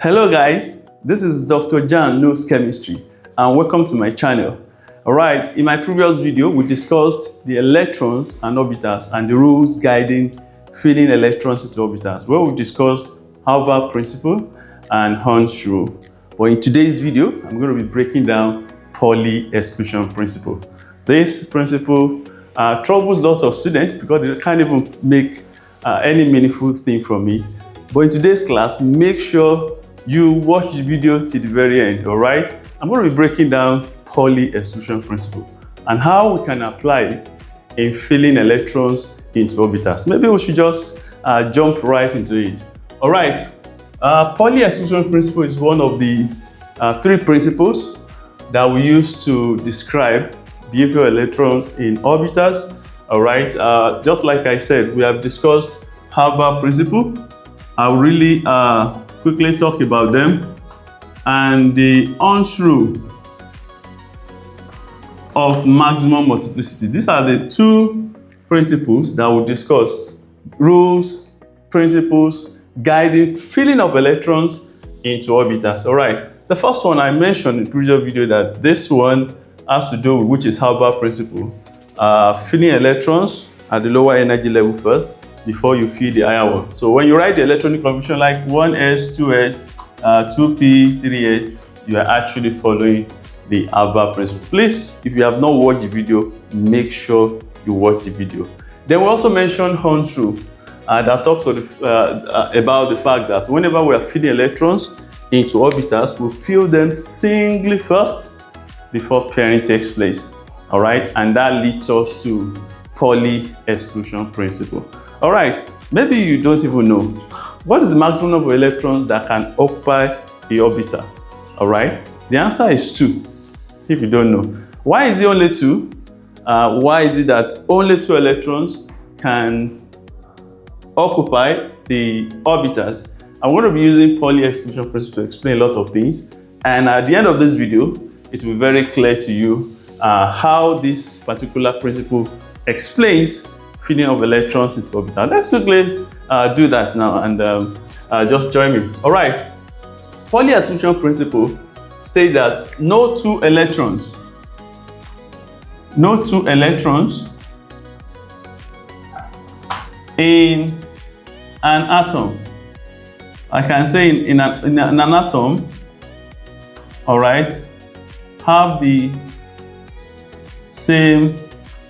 Hello guys, this is Dr. Jan Knows Chemistry and welcome to my channel. Alright, in my previous video we discussed the electrons and orbitals and the rules guiding feeding electrons into orbitals, where we discussed Haber principle and Hund's rule. But in today's video, I'm going to be breaking down Pauli exclusion principle. This principle troubles lots of students because they can't even make any meaningful thing from it. But in today's class, make sure you watch the video till the very end, all right? I'm going to be breaking down Pauli exclusion principle and how we can apply it in filling electrons into orbitals. Maybe we should just jump right into it. All right, Pauli exclusion principle is one of the three principles that we use to describe behavioral electrons in orbitals. All right, just like I said, we have discussed Haber principle. I'll really quickly talk about them, and the Hund's rule of maximum multiplicity. These are the two principles that we'll discuss. Rules, principles guiding filling of electrons into orbitals. All right, the first one I mentioned in the previous video that this one has to do with, which is Haber principle. Filling electrons at the lower energy level first before you feed the higher one. So when you write the electronic configuration like 1s, 2s, 2p, 3s, you are actually following the Haber principle. Please, if you have not watched the video, make sure you watch the video. Then we also mentioned Hund's rule that talks about the fact that whenever we are feeding electrons into orbitals, we fill them singly first before pairing takes place. All right, and that leads us to Pauli exclusion principle. All right, maybe you don't even know what is the maximum number of electrons that can occupy the orbital. All right, the answer is 2. If you don't know, why is it only 2? Why is it that only 2 electrons can occupy the orbitals? I'm going to be using Pauli exclusion principle to explain a lot of things, and at the end of this video, it will be very clear to you how this particular principle explains feeding of electrons into orbital. Let's quickly do that now and just join me. All right, Pauli exclusion principle states that no two electrons in an atom, I can say in an atom, all right, have the same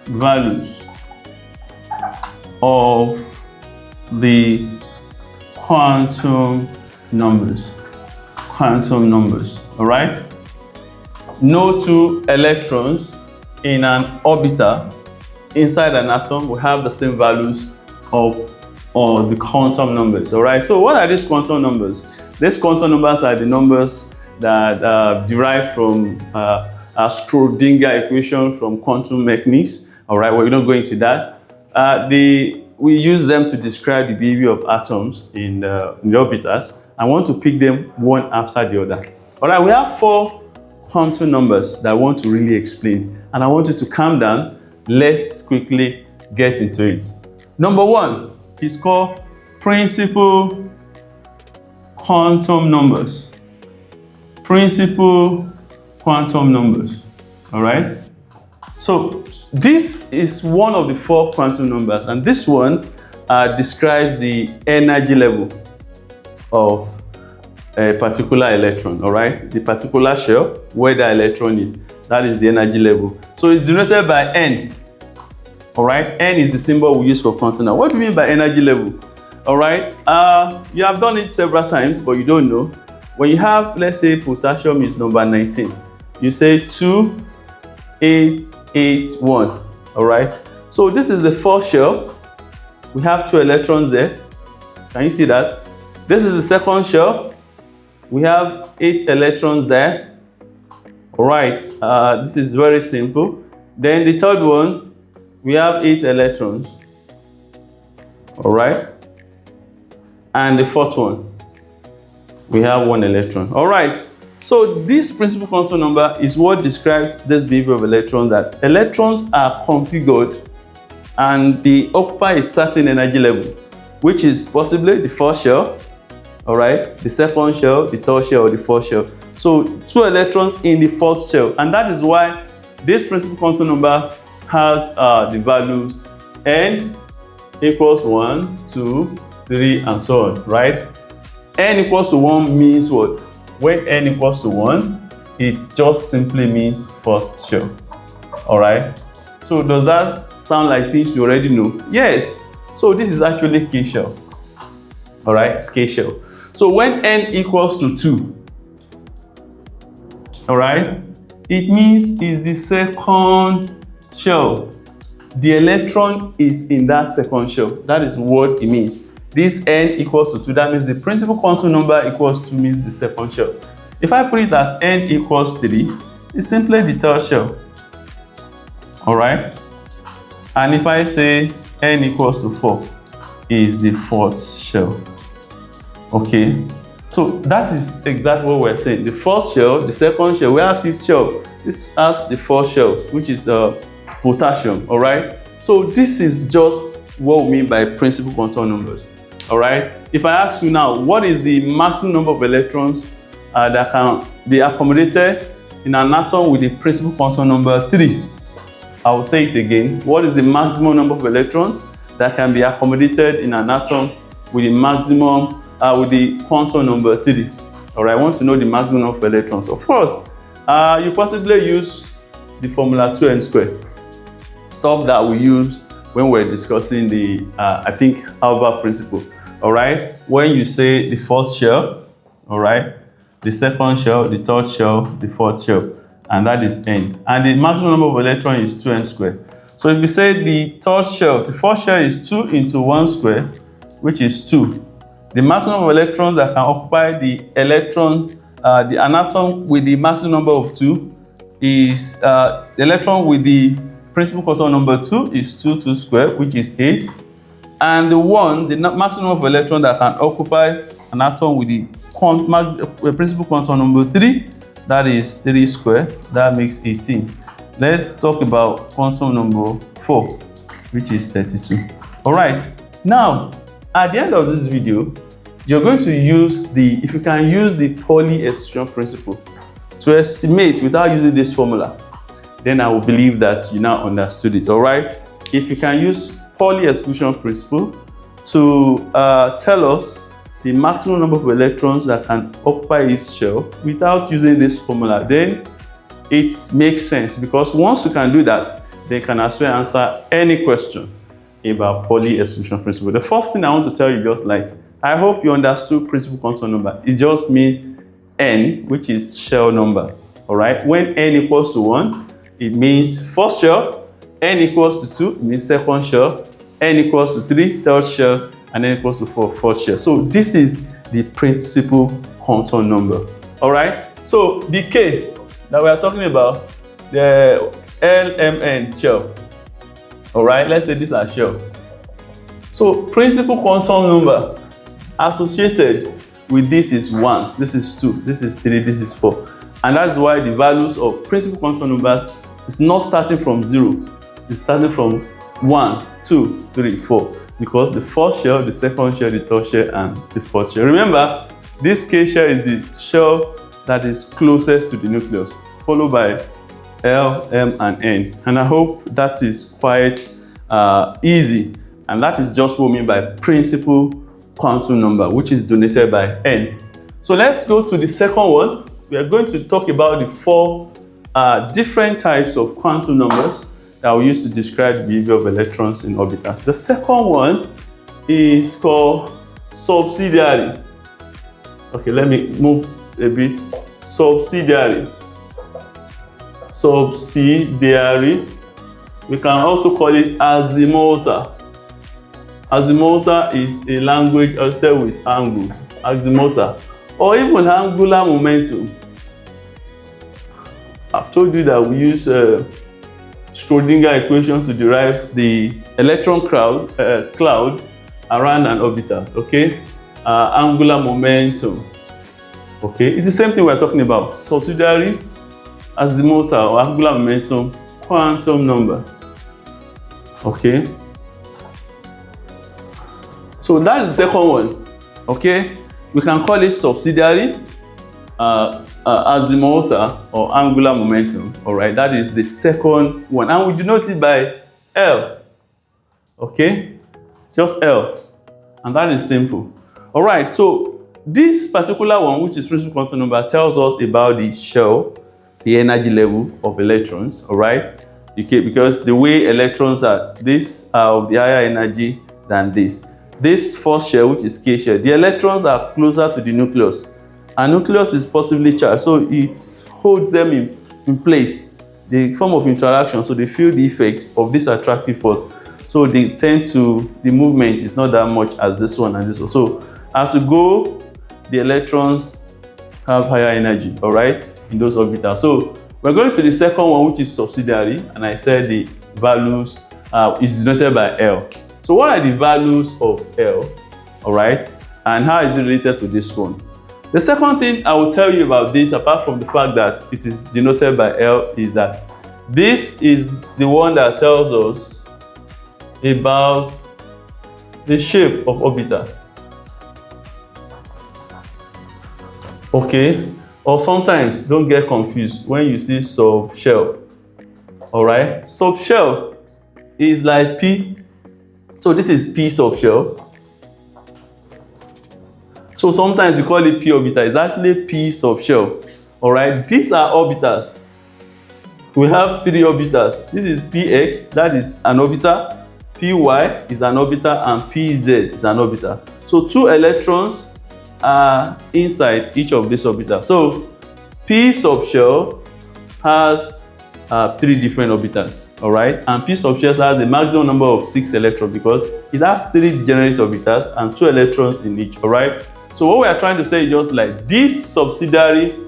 values of the quantum numbers. All right, no two electrons in an orbital inside an atom will have the same values of the quantum numbers. All right, so what are these quantum numbers? These quantum numbers are the numbers that derive from a Schrödinger equation from quantum mechanics. All right, we're not going into that. We use them to describe the behavior of atoms in the orbitals. I want to pick them one after the other. All right, we have 4 quantum numbers that I want to really explain, and I want you to calm down. Let's quickly get into it. Number 1 is called principal quantum numbers. Principal quantum numbers. All right, so this is one of the 4 quantum numbers, and this one describes the energy level of a particular electron. All right, the particular shell where the electron is, that is the energy level. So it's denoted by N. All right, N is the symbol we use for quantum number. What do you mean by energy level? All right, you have done it several times, but you don't know. When you have, let's say, potassium is number 19, you say 2, 8, 8, 1. All right, so this is the first shell. We have 2 electrons there. Can you see that? This is the second shell. We have 8 electrons there. All right, this is very simple. Then the third one, we have 8 electrons. All right, and the fourth one, we have 1 electron. All right, so this principal quantum number is what describes this behavior of electrons, that electrons are configured and they occupy a certain energy level, which is possibly the first shell, all right? The second shell, the third shell, or the fourth shell. So 2 electrons in the first shell, and that is why this principal quantum number has the values n equals 1, 2, 3, and so on, right? N equals to 1 means what? When n equals to 1, it just simply means first shell, all right? So does that sound like things you already know? Yes. So this is actually K shell, all right? It's K shell. So when n equals to 2, all right, it means it's the second shell. The electron is in that second shell. That is what it means. This n equals to 2, that means the principal quantum number equals 2 means the second shell. If I put it as n equals 3, it's simply the third shell, all right? And if I say n equals to 4, is the fourth shell, okay? So that is exactly what we're saying. The first shell, the second shell, we have fifth shell. This has the fourth shells, which is potassium, all right? So this is just what we mean by principal quantum numbers, all right? If I ask you now, what is the maximum number of electrons that can be accommodated in an atom with the principal quantum number 3? I will say it again. What is the maximum number of electrons that can be accommodated in an atom with the maximum with the quantum number 3? All right, I want to know the maximum number of electrons. Of course, you possibly use the formula 2n squared, stuff that we use when we're discussing the, I think, Albert principle. All right, when you say the first shell, all right, the second shell, the third shell, the fourth shell, and that is n. And the maximum number of electrons is 2n squared. So if we say the third shell, the first shell is 2 into 1 squared, which is 2. The maximum of electrons that can occupy the electron, the atom with the maximum number of 2 is the electron with the principal quantum number 2 is 2 squared, which is 8. And the maximum of electron that can occupy an atom with the principal quantum number 3, that is 3 squared, that makes 18. Let's talk about quantum number 4, which is 32. All right, now at the end of this video, you're going to use if you can use the Pauli exclusion principle to estimate without using this formula, then I will believe that you now understood it, all right? If you can use Pauli exclusion principle to tell us the maximum number of electrons that can occupy each shell without using this formula, then it makes sense, because once you can do that, then you can as well answer any question about Pauli exclusion principle. The first thing I want to tell you, just like, I hope you understood principal quantum number. It just means n, which is shell number, all right? When n equals to 1, it means first shell. N equals to 2, it means second shell. N equals to 3, third shell. And n equals to 4, fourth shell. So this is the principal quantum number, all right? So the K that we are talking about, the LMN shell, all right? Let's say these are shell. So principal quantum number associated with this is 1, this is 2, this is 3, this is 4. And that's why the values of principal quantum numbers is not starting from 0. It's starting from 1, 2, 3, 4. Because the first shell, the second shell, the third shell, and the fourth shell. Remember, this K shell is the shell that is closest to the nucleus, followed by L, M, and N. And I hope that is quite easy. And that is just what we mean by principal quantum number, which is denoted by N. So let's go to the second one. We are going to talk about the 4 different types of quantum numbers that we use to describe the behavior of electrons in orbitals. The second one is called subsidiary. Okay, let me move a bit. Subsidiary. Subsidiary. We can also call it azimuthal. Azimuthal is a language also with angle. Azimuthal. Or even angular momentum. I've told you that we use Schrödinger equation to derive the electron cloud around an orbital, okay? Angular momentum, okay? It's the same thing we're talking about. Subsidiary, azimuthal, or angular momentum, quantum number, okay? So that's the second one, okay? We can call it subsidiary, azimuthal, or angular momentum. All right, that is the second one, and we denote it by L. Okay, just L, and that is simple. All right, so this particular one, which is principal quantum number, tells us about the shell, the energy level of electrons. All right, okay, because the way electrons are, these are of the higher energy than this. This first shell, which is K shell, the electrons are closer to the nucleus, and nucleus is positively charged, so it holds them in place, the form of interaction, so they feel the effect of this attractive force. So they tend to, the movement is not that much as this one and this one. So as you go, the electrons have higher energy, all right, in those orbitals. So we're going to the second one, which is subsidiary, and I said the values is denoted by L. So what are the values of L, all right, and how is it related to this one? The second thing I will tell you about this, apart from the fact that it is denoted by L, is that this is the one that tells us about the shape of orbital. Okay, or sometimes don't get confused when you see subshell. All right, subshell is like P. So this is P subshell. So sometimes we call it P orbital. It's actually P subshell. All right, these are orbitals. We have three orbitals. This is Px, that is an orbital. Py is an orbital, and Pz is an orbital. So two electrons are inside each of these orbitals. So P subshell has three different orbitals, all right, and P subshell has a maximum number of 6 electrons because it has 3 degenerate orbitals and 2 electrons in each, all right. So what we are trying to say is just like this subsidiary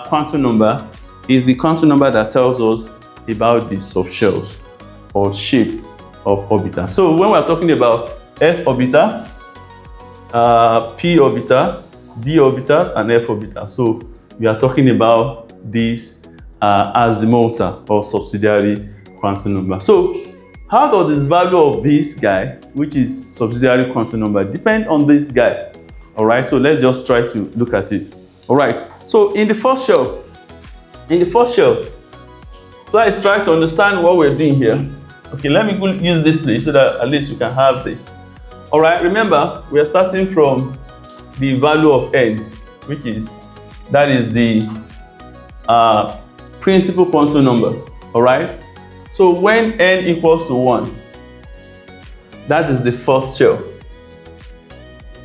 quantum number is the quantum number that tells us about the subshells or shape of orbital. So when we are talking about S orbital, P orbital, D orbital, and F orbital, so we are talking about this azimuthal or subsidiary quantum number. So how does this value of this guy, which is subsidiary quantum number, depend on this guy? All right, so let's just try to look at it. All right, so in the first shell, let's try to understand what we're doing here. Okay, let me use this place so that at least we can have this. All right, remember we are starting from the value of n, which is, that is the principal quantum number. All right, so when n equals to 1, that is the first shell.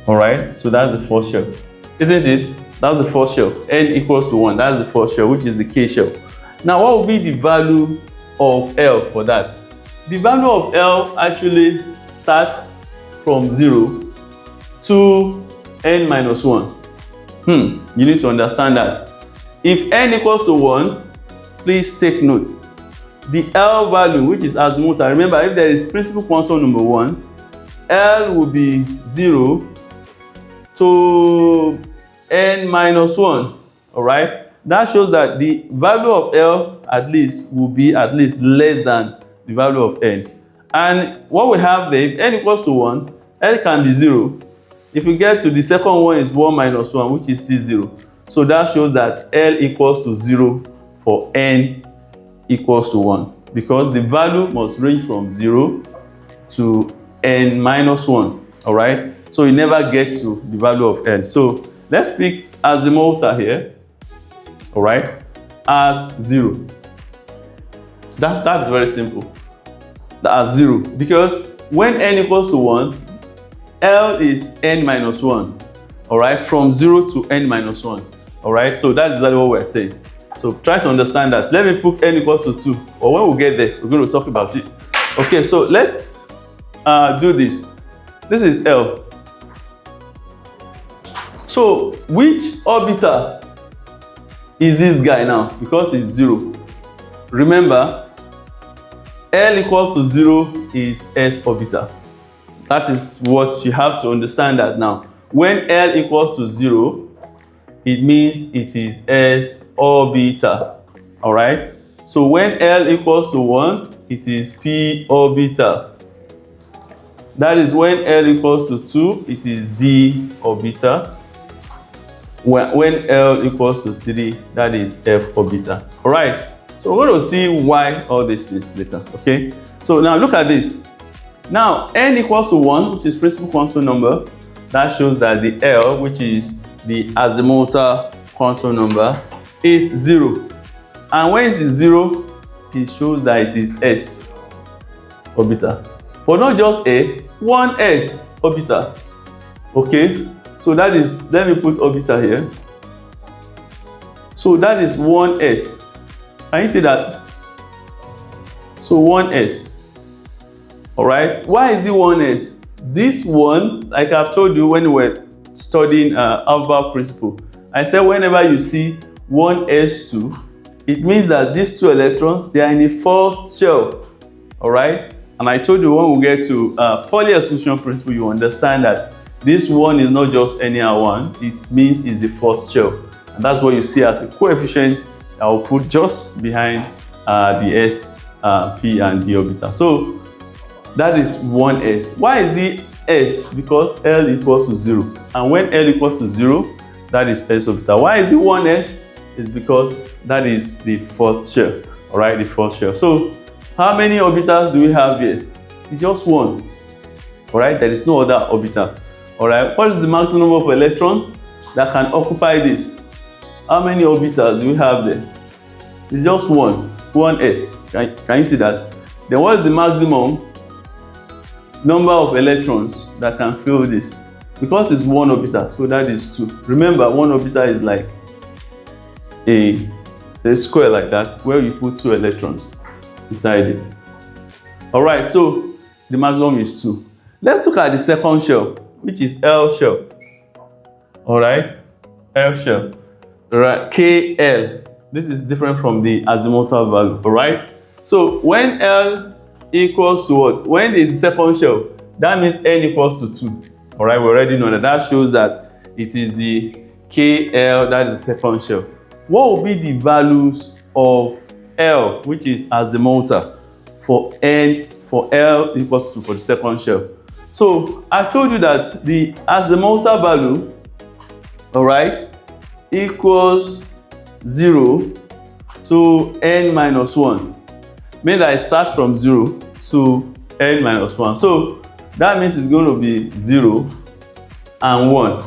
All right, so that's the first shell, isn't it? That's the first shell. N equals to 1, that's the first shell, which is the K shell. Now what will be the value of L for that? The value of L actually starts from 0 to n minus 1. You need to understand that. If n equals to 1, please take note. The L value, which is azimuthal, remember if there is principal quantum number 1, L will be 0 to n minus 1. All right, that shows that the value of L at least will be at least less than the value of n. And what we have there, if n equals to 1, L can be 0. If we get to the second one is 1 minus 1, which is still 0. So that shows that L equals to 0 for n equals to 1, because the value must range from 0 to n minus 1. All right, so it never gets to the value of n. So let's pick azimuthal here, all right, as 0. That's very simple. That's 0, because when n equals to 1, L is n minus 1, all right, from 0 to n minus 1, all right. So that's exactly what we're saying. So try to understand that. Let me put n equals to 2, or when we get there, we're going to talk about it. Okay, so let's do this. This is L. So which orbital is this guy now? Because it's 0. Remember, L equals to 0 is S orbital. That is what you have to understand that now. When L equals to 0, it means it is S orbital. All right. So when L equals to 1, it is P orbital. That is when L equals to 2, it is D orbital. when L equals to 3, that is F orbital. All right, so we're going to see why all these things later. Okay, so now look at this. Now n equals to 1, which is principal quantum number. That shows that the L, which is the azimuthal quantum number, is 0. And when it is 0, it shows that it is S orbital. But not just S, 1s orbital. Okay, so that is, let me put orbital here. So that is 1s. Can you see that? So 1s. All right, why is it 1s? This one, like I've told you when we were studying algebra principle, I said whenever you see 1s2, it means that these 2 electrons, they are in the first shell. All right, and I told you when we get to Pauli exclusion principle, you understand that this one is not just any one, it means it's the first shell. And that's what you see as the coefficient that will put just behind the S, P, and D orbital. So that is 1s. Why is it S? Because L equals to 0. And when L equals to 0, that is S orbital. Why is it 1s? It's because that is the fourth shell. All right, the fourth shell. So how many orbitals do we have here? It's just one. All right, there is no other orbital. All right, what is the maximum number of electrons that can occupy this? How many orbitals do we have there? It's just one, 1s. Can you see that? Then what is the maximum number of electrons that can fill this? Because it's one orbital, so that is 2. Remember, one orbital is like a square like that, where you put 2 electrons inside it. All right, so the maximum is 2. Let's look at the second shell, which is L shell. All right, L shell. All right, KL. This is different from the azimuthal value. All right, so when L equals to what? When is the second shell, that means n equals to 2. All right, we already know that. That shows that it is the KL, that is the second shell. What will be the values of L, which is azimuthal, for L equals to 2 for the second shell? So I told you that the azimuthal value, all right, equals 0 to n minus 1. Means that it starts from 0 to n minus 1. So that means it's going to be 0 and 1.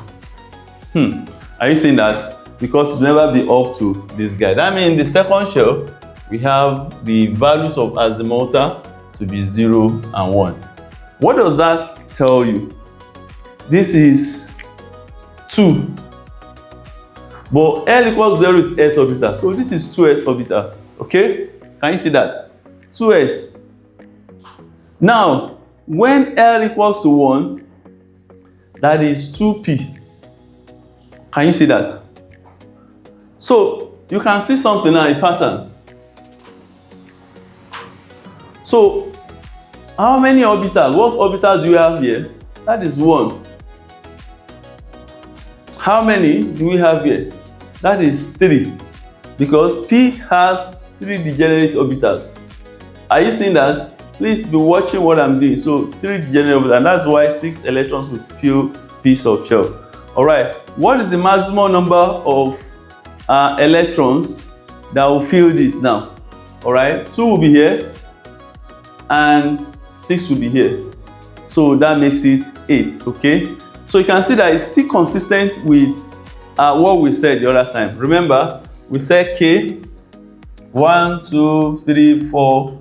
Are you seeing that? Because it will never be up to this guy. That means in the second shell, we have the values of azimuthal to be 0 and 1. What does that tell you? This is 2. But L equals 0 is S orbital. So this is 2s orbital. Okay? Can you see that? 2s. Now, when L equals to 1, that is 2p. Can you see that? So you can see something now, a pattern. So how many orbitals? What orbitals do you have here? That is 1. How many do we have here? That is 3. Because P has 3 degenerate orbitals. Are you seeing that? Please be watching what I'm doing. So 3 degenerate orbitals, and that's why 6 electrons will fill piece of shell. All right. What is the maximum number of electrons that will fill this now? All right. 2 will be here, and 6 will be here. So that makes it 8. Okay. So you can see that it's still consistent with what we said the other time. Remember, we said K, 1, 2, 3, 4,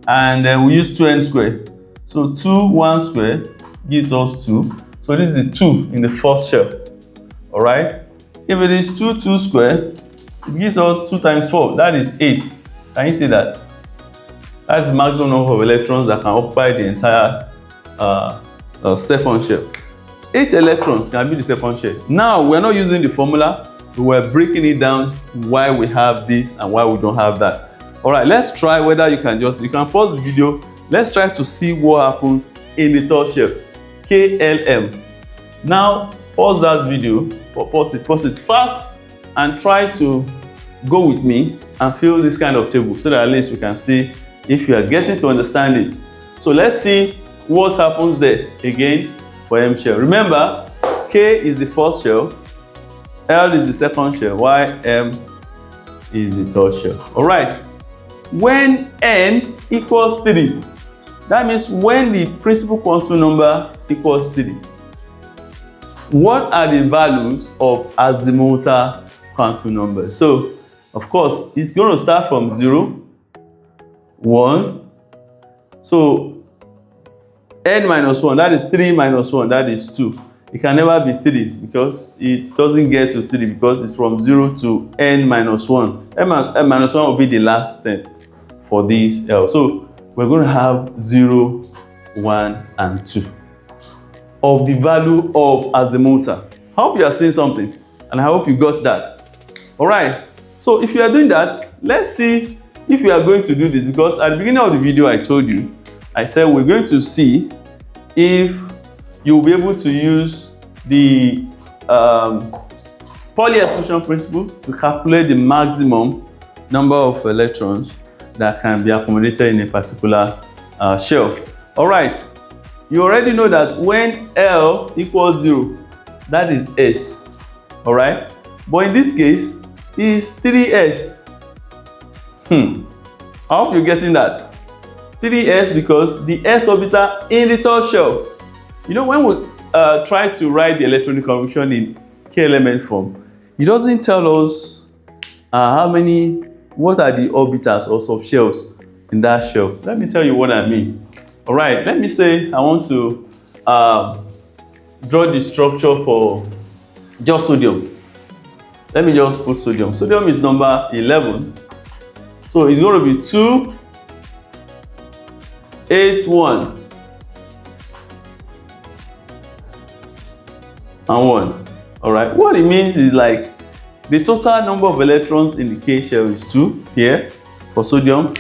and then we use 2n squared. So 2, 1 squared gives us 2. So this is the 2 in the first shell. All right. If it is 2, 2 squared, it gives us 2 times 4. That is 8. Can you see that? That's the maximum number of electrons that can occupy the entire second shell. 8 electrons can be the second shell. Now, we're not using the formula. We're breaking it down why we have this and why we don't have that. All right, let's try whether you can pause the video. Let's try to see what happens in the third shell, KLM. Now, pause that video, pause it fast, and try to go with me and fill this kind of table so that at least we can see if you are getting to understand it. So let's see what happens there again for M shell. Remember, K is the first shell, L is the second shell, while M is the third shell. All right. When N equals 3, that means when the principal quantum number equals 3, what are the values of azimuthal quantum numbers? So, of course, it's going to start from 0, 1. So, N minus 1, that is 3 minus 1, that is 2. It can never be 3 because it doesn't get to 3 because it's from 0 to N minus 1. N minus 1 will be the last step for this L. So, we're going to have 0, 1, and 2 of the value of azimuthal. I hope you are seeing something, and I hope you got that. All right. So if you are doing that, let's see if you are going to do this, because at the beginning of the video I told you, I said we're going to see if you'll be able to use the Pauli exclusion principle to calculate the maximum number of electrons that can be accommodated in a particular shell. All right. You already know that when L equals 0, that is S. All right. But in this case, it's 3S. I hope you're getting that. 3S because the S orbital in the third shell. You know, when we try to write the electronic configuration in K-element form, it doesn't tell us what are the orbitals or subshells in that shell. Let me tell you what I mean. All right, let me say I want to draw the structure for just sodium. Let me just put sodium. Sodium is number 11. So it's going to be 2, 8, 1, and 1. All right, what it means is like the total number of electrons in the K shell is 2 here for sodium.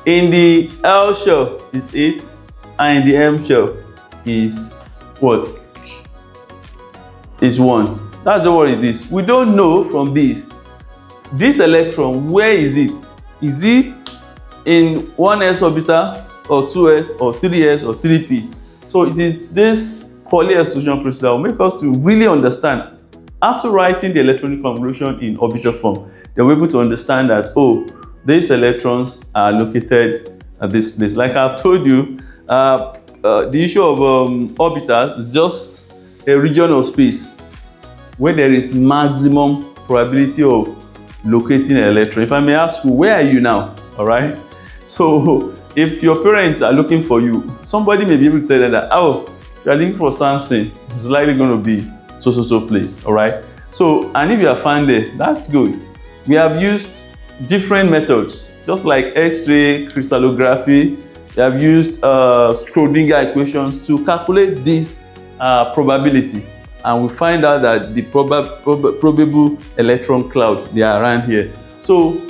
In the L shell is 8, and in the M shell is what? Is 1. That's what it is. We don't know from this electron, where is it? Is it in 1s orbital, or 2s, or 3s, or 3p? So it is this Pauli exclusion principle that will make us to really understand. After writing the electronic configuration in orbital form, they were able to understand that, oh, these electrons are located at this place. Like I've told you, the issue of orbitals is just a region of space where there is maximum probability of locating an electron. If I may ask you, where are you now? All right. So if your parents are looking for you, somebody may be able to tell them that, oh, if you are looking for something, it's likely going to be so place. All right. So, and if you are found there, that's good. We have used different methods, just like X-ray crystallography. We have used Schrodinger equations to calculate this probability, and we find out that the probable electron cloud, they are around here. So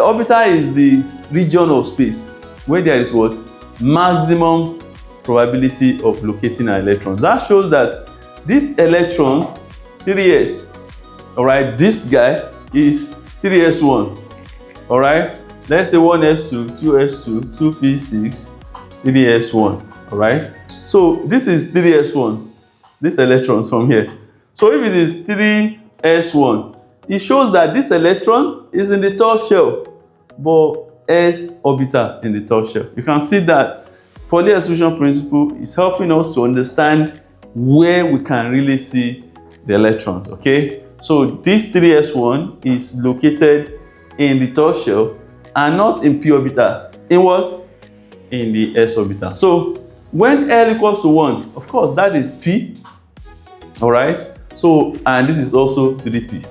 orbital is the region of space where there is what? Maximum probability of locating an electron. That shows that this electron, 3s, all right, this guy is 3s1, all right. Let's say 1s2, 2s2, 2p6, 3s1, all right. So this is 3s1, this electrons from here. So if it is 3s1, it shows that this electron is in the third shell, but s orbital in the third shell. You can see that Pauli exclusion principle is helping us to understand where we can really see the electrons, okay? So this 3s1 is located in the third shell and not in p orbital. In what? In the s orbital. So when L equals to 1, of course, that is p, all right? So, and this is also 3p,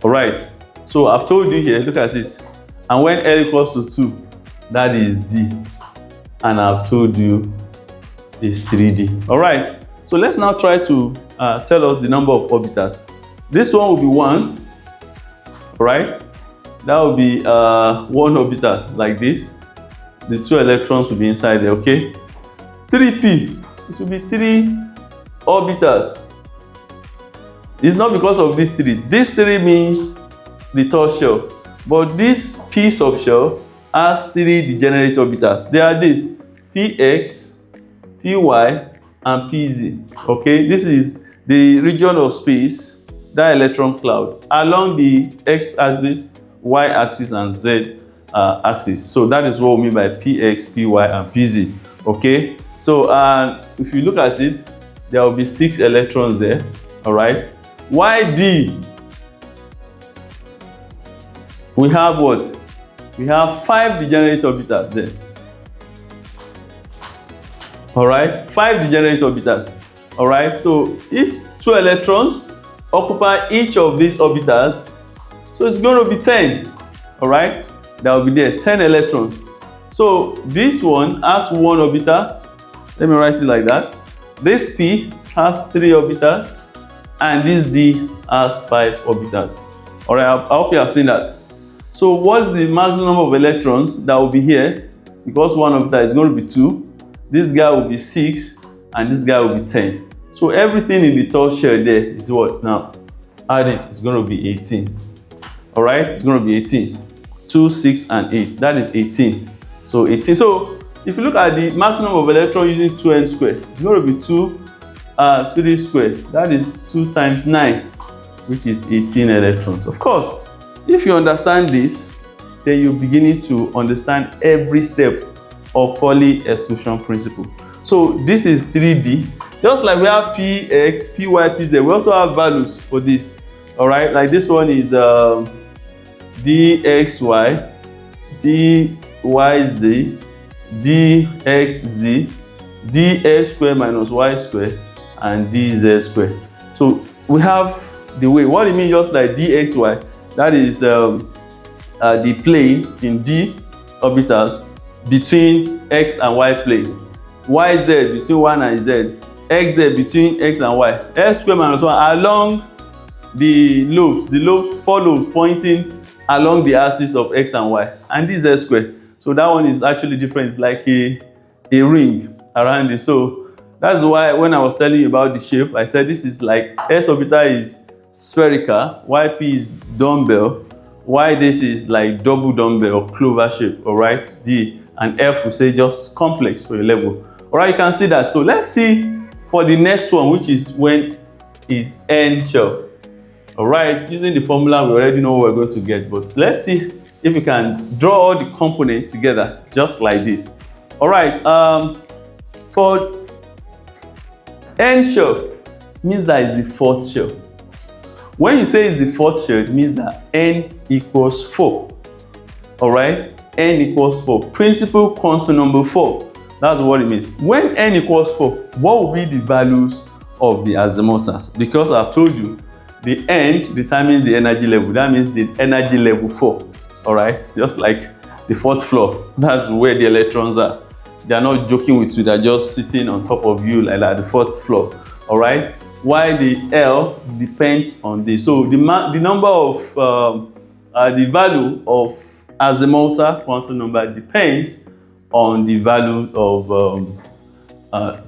all right? So I've told you here, look at it. And when L equals to 2, that is D. And I've told you it's 3D, all right? So let's now try to tell us the number of orbitals. This one will be 1, right? That will be 1 orbital like this. The 2 electrons will be inside there, okay? 3p, it will be 3 orbitals. It's not because of this 3. This 3 means the third shell, but this p subshell has 3 degenerate orbitals. They are this: px, py, and pz. Okay, this is the region of space that electron cloud along the x-axis, y-axis, and z-axis. So that is what we mean by px, py, and pz. Okay, so if you look at it, there will be 6 electrons there. All right, yd, we have what? We have 5 degenerate orbitals there. All right, 5 degenerate orbitals. All right, so if 2 electrons occupy each of these orbitals, so it's going to be 10. All right, that will be there, 10 electrons. So this one has 1 orbital. Let me write it like that. This p has 3 orbitals, and this d has 5 orbitals. All right, I hope you have seen that. So what's the maximum number of electrons that will be here? Because 1 orbital is going to be 2. This guy will be 6, and this guy will be 10. So everything in the third shell there is what now? Add it, it's going to be 18. All right, it's going to be 18. 2, 6, and 8. That is 18. So 18. So if you look at the maximum of electrons using 2n squared, it's going to be 3 squared. That is 2 times 9, which is 18 electrons. Of course, if you understand this, then you're beginning to understand every step of Pauli exclusion principle. So this is 3D. Just like we have px, py, pz, we also have values for this. All right, like this one is dxy, dyz, dxz, dx squared minus y squared, and dz squared. So we have the way. What it means, just like dxy, that is the plane in d orbitals between x and y plane, yz between 1 and z, xz between x and y, x squared minus 1 along the lobes, 4 lobes pointing along the axis of x and y, and this z squared. So that one is actually different. It's like a ring around it. So that's why when I was telling you about the shape, I said this is like s orbital is spherical, yp is dumbbell, y this is like double dumbbell or clover shape. All right, d and f we say just complex for a level. All right, you can see that. So let's see for the next one, which is when it's n shell. All right, using the formula, we already know what we're going to get, but let's see if we can draw all the components together just like this. All right, for n shell means that it's the 4th shell. When you say it's the 4th shell, it means that n equals 4. All right, n equals 4. Principal quantum number 4. That's what it means. When n equals 4, what will be the values of the azimutals? Because I've told you, the n determines the energy level. That means the energy level 4. All right, just like the 4th floor. That's where the electrons are. They are not joking with you. They're just sitting on top of you like that, the 4th floor. All right. Why the L depends on this. So the number of the value of azimuthal quantum number depends on the value of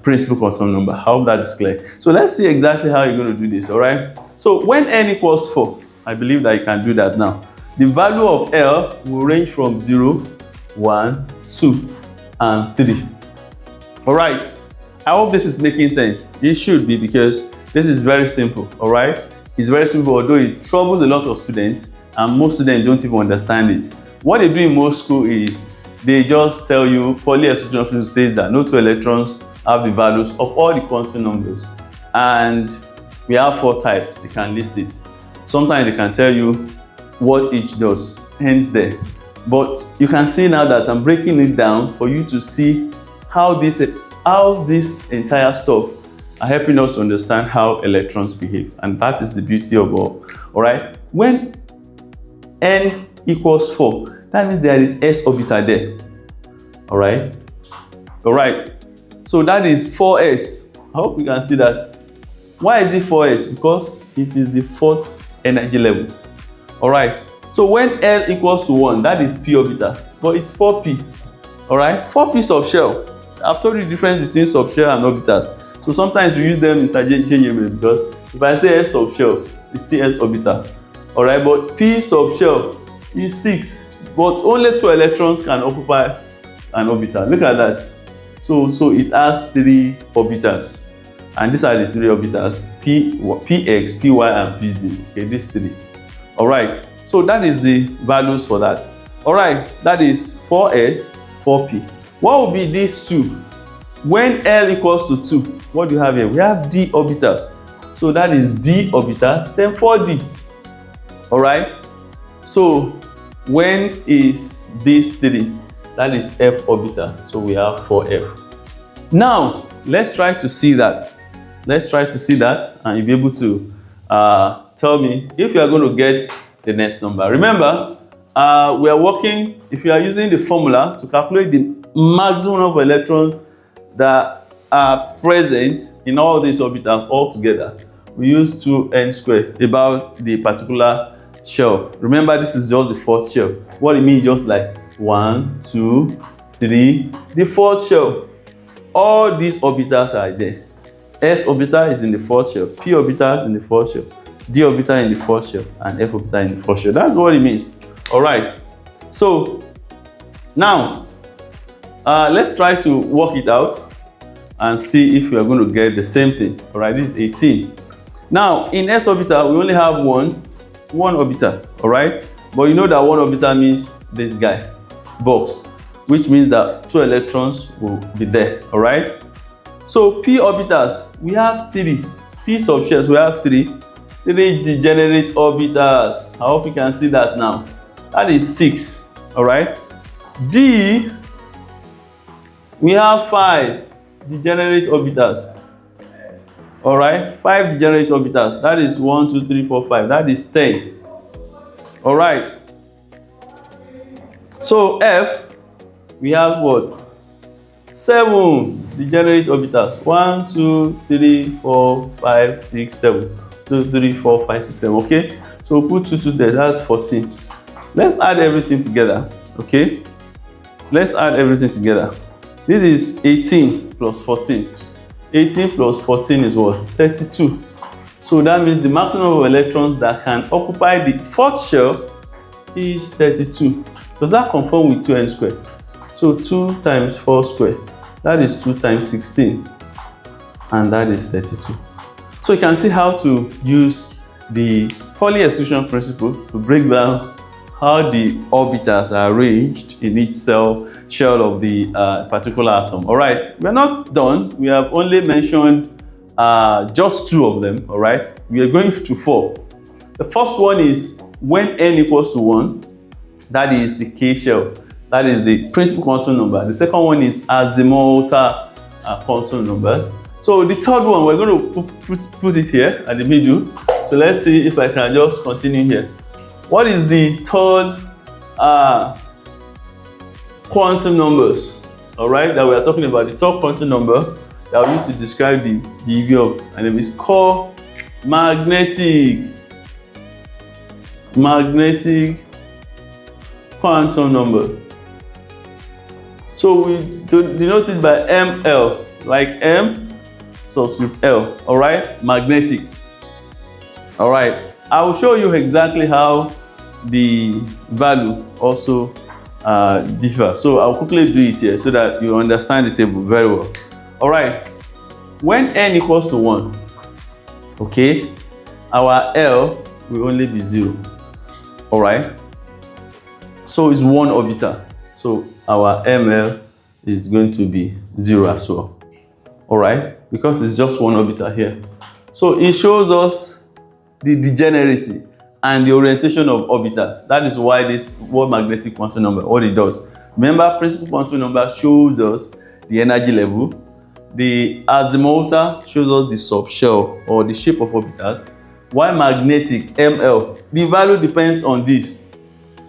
principal quantum number. I hope that is clear. So let's see exactly how you're going to do this. All right. So when n equals 4, I believe that you can do that now. The value of L will range from 0, 1, 2, and 3. All right. I hope this is making sense. It should be, because this is very simple. All right. It's very simple, although it troubles a lot of students, and most students don't even understand it. What they do in most schools is they just tell you Pauli exclusion states that no 2 electrons have the values of all the quantum numbers, and we have 4 types. They can list it. Sometimes they can tell you what each does, hence there. But you can see now that I'm breaking it down for you to see how this entire stuff are helping us to understand how electrons behave, and that is the beauty of all. All right, when n equals 4, that means there is s orbital there. All right, so that is 4s. I hope you can see that. Why is it 4s? Because it is the 4th energy level. All right, so when L equals to 1, that is p orbital, but it's 4p. All right, 4p subshell. I've told you the difference between subshell and orbitals. So sometimes we use them interchangeably, because if I say s subshell, it's still s orbital. All right, but p subshell is 6, but only 2 electrons can occupy an orbital. Look at that. So it has 3 orbitals, and these are the 3 orbitals: px, py, and pz. Okay, these three. All right, so that is the values for that. All right, that is 4s, 4p. What will be these two? When L equals to 2, what do you have here? We have d orbitals. So that is d orbitals, then 4d. All right, so when is this 3? That is f orbital. So we have 4f. Now, let's try to see that. Let's try to see that, and you'll be able to tell me if you are going to get the next number. Remember, we are working, if you are using the formula to calculate the maximum number of electrons that are present in all these orbitals all together, we use 2n squared about the particular shell. Remember, this is just the fourth shell. What it means, just like 1, 2, 3, the fourth shell. All these orbitals are there. S orbital is in the fourth shell, p orbital is in the fourth shell, d orbital in the fourth shell, and f orbital in the fourth shell. That's what it means. All right. So now let's try to work it out and see if we are going to get the same thing. All right, this is 18. Now in s orbital we only have one orbital. All right, but you know that one orbital means this guy box, which means that 2 electrons will be there. All right, so p orbitals we have 3, p subshells we have 3 degenerate orbitals. I hope you can see that now. That is 6. All right, d we have 5 degenerate orbitals. All right, 5 degenerate orbitals. That is 1, 2, 3, 4, 5. That is 10. All right, so f we have what? 7 degenerate orbitals. 1, 2, 3, 4, 5, 6, 7. 2, 3, 4, 5, 6, 7. Okay, so we'll put 2 there. That's 14. Let's add everything together. Okay, let's add everything together. This is 18 plus 14. 18 plus 14 is what? 32. So that means the maximum of electrons that can occupy the fourth shell is 32. Does that conform with 2n squared? So 2 times 4 squared, that is 2 times 16, and that is 32. So you can see how to use the Pauli exclusion principle to break down how the orbitals are arranged in each shell of the particular atom. All right, we're not done. We have only mentioned just 2 of them. All right, we are going to 4. The first one is when n equals to 1, that is the k shell. That is the principal quantum number. The second one is azimuthal quantum numbers. So the third one, we're going to put it here at the middle. So let's see if I can just continue here. What is the third quantum numbers? All right, that we are talking about. The third quantum number that we use to describe the behavior of, and it is called magnetic quantum number. So we denote it by ML, like M subscript L. All right, magnetic. All right, I will show you exactly how the value also differ. So I'll quickly do it here so that you understand the table very well. All right, when n equals to 1, okay, our L will only be 0. All right, so it's 1 orbital. So our ML is going to be 0 as well. All right, because it's just 1 orbital here. So it shows us the degeneracy and the orientation of orbitals. That is why this word magnetic quantum number, what it does. Remember, principal quantum number shows us the energy level. The azimuthal shows us the subshell or the shape of orbitals. While magnetic, ML, the value depends on this.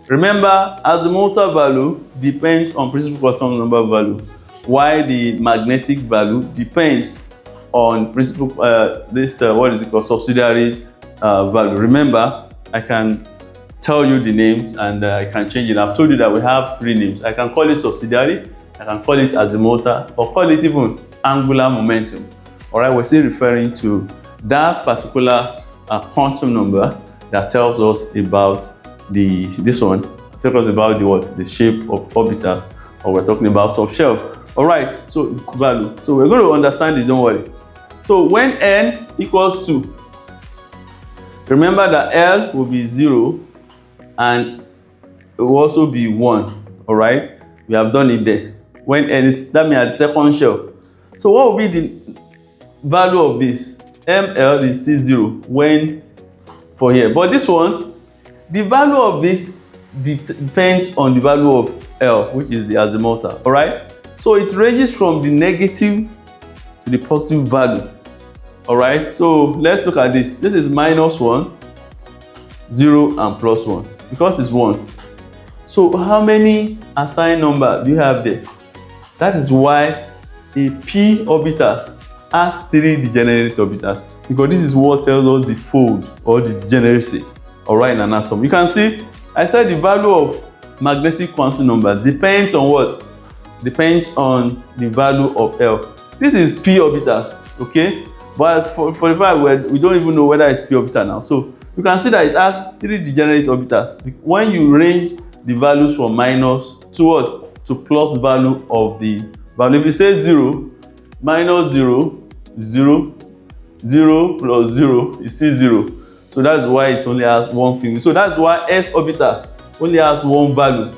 Remember, azimuthal value depends on principal quantum number value, while the magnetic value depends on principal what is it called, subsidiary value. Remember, I can tell you the names and I can change it. I've told you that we have 3 names. I can call it subsidiary, I can call it azimuthal, or call it even angular momentum. All right, we're still referring to that particular quantum number that tells us about this one. Tells us about the shape of orbitals, or we're talking about subshell. All right, so it's value. So we're going to understand it. Don't worry. So when n equals 2, remember that L will be 0 and it will also be 1. All right, we have done it there. When n is, that means at the second shell. So what will be the value of this? ML is still 0 when for here. But this one, the value of this depends on the value of L, which is the azimuthal. All right, so it ranges from the negative to the positive value. All right, so let's look at this. This is -1, 0 and +1 because it's 1. So how many assigned number do you have there? That is why a p orbital has 3 degenerate orbitals, because this is what tells us the fold or the degeneracy. All right, in an atom. You can see I said the value of magnetic quantum number depends on what? Depends on the value of L. This is p orbitals, okay? But as for the fact we don't even know whether it's p orbital now. So you can see that it has 3 degenerate orbitals. When you range the values from minus to what? To plus value of the value. If you say 0, -0, 0, 0 plus 0 is still 0. So that's why it only has one thing. So that's why s orbital only has one value.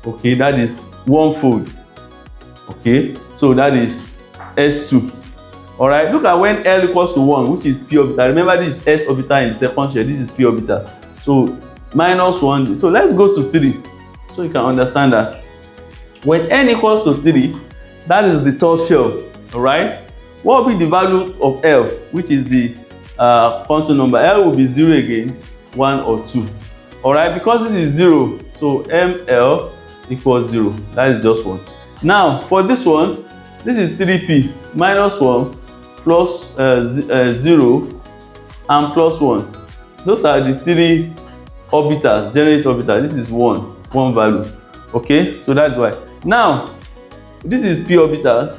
Okay, that is one fold. Okay, so that is s2. All right, look at when L equals to 1, which is p orbital. Remember, this is s orbital in the second shell, this is p orbital. So -1. So let's go to 3 so you can understand that. When n equals to 3, that is the third shell. All right, what will be the values of L, which is the quantum number? L will be 0 again, 1 or 2. All right, because this is 0, so ml equals 0. That is just 1. Now for this one, this is 3p, -1 plus 0 and +1. Those are the 3 orbitals, degenerate orbitals. This is one value. Okay, so that's why. Now this is p orbital.